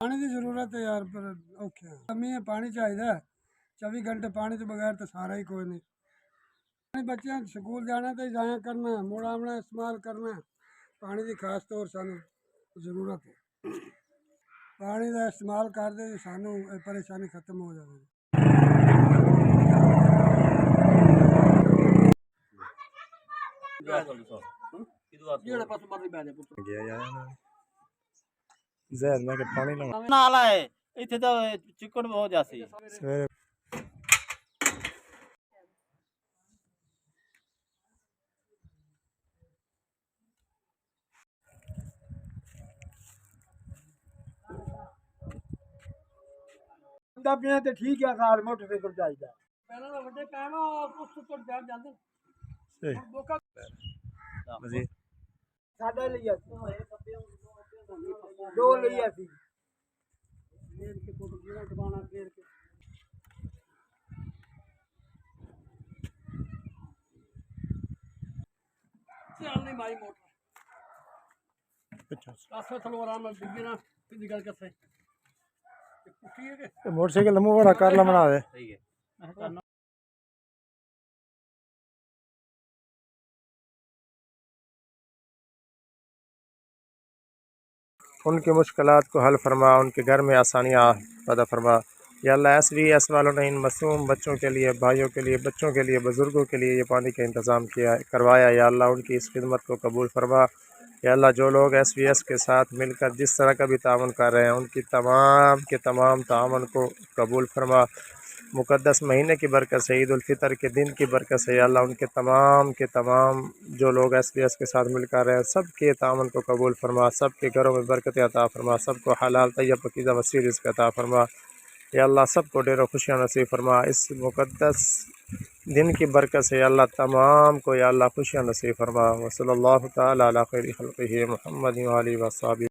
पानी की जरूरत है यार, पर औखे कमी है, पानी चाहिए 24 घंटे। पानी तो बगैर तो सारा ही कोई नहीं। पानी बच्चे स्कूल जाना तो जाया करना, मुड़ा आना इस्तेमाल करना, पानी की खास तौर सानू जरूरत है। पानी का इस्तेमाल कर दे सानू परेशानी खत्म हो जाएगी। ਜ਼ਹਿਰ ਨਾ ਕਿ ਪਾਣੀ ਨਾ नाला है इतने तो चिकड़ हो जाती ਸਵੇਰੇ पिया तो ठीक है, कार मोटरसाइकिल चाहिए पहले तो बड़े टाइम उस तो डर जाते ਮਜ਼ੀਦ साडा लिया दो लिया सी घेर के फोटो घेरा दबाना घेर के चल नहीं मारी मोटर ਅੱਛਾ रास्ते चलो आराम ਨਾਲ डिग्गे ना फिर निकल के से पुट्ठी है के ਮੋਟਰਸਾਈਕਲ ਲੰਮਾ ਬੜਾ ਕਰ ਲਾ ਬਣਾ ਦੇ सही है उनकी मुश्किलात को हल फरमा, उनके घर में आसानियाँ पैदा फरमा। या अल्लाह SVS वालों ने इन मासूम बच्चों के लिए, भाइयों के लिए, बच्चों के लिए, बुज़ुर्गों के लिए ये पानी का इंतज़ाम किया करवाया। या अल्लाह उनकी इस खिदमत को कबूल फरमा। या अल्लाह जो लोग SVS के साथ मिलकर जिस तरह का भी तावन कर रहे हैं उनकी तमाम के तमाम तावन को कबूल फरमा। मुक़द्दस महीने की बरकत से, ईद उल फितर के दिन की बरकत से या अल्लाह उनके तमाम के तमाम जो लोग SVS के साथ मिलकर रहे हैं सब के तावन को कबूल फरमा। सब के घरों में बरकत अता फरमा। सबको हलाल तैयब पकीज़ा वसी रिज़्क़ अता फरमा। या अल्लाह सबको ढेरों खुशियाँ नसीब फरमा। इस मुक़द्दस दिन की बरकत से या अल्लाह तमाम को या अल्लाह खुशियाँ नसीब फरमा। व सल्लल्लाहु तआला अला खैरि खल्क़िही मुहम्मद व आलिहि व अस्हाबिही।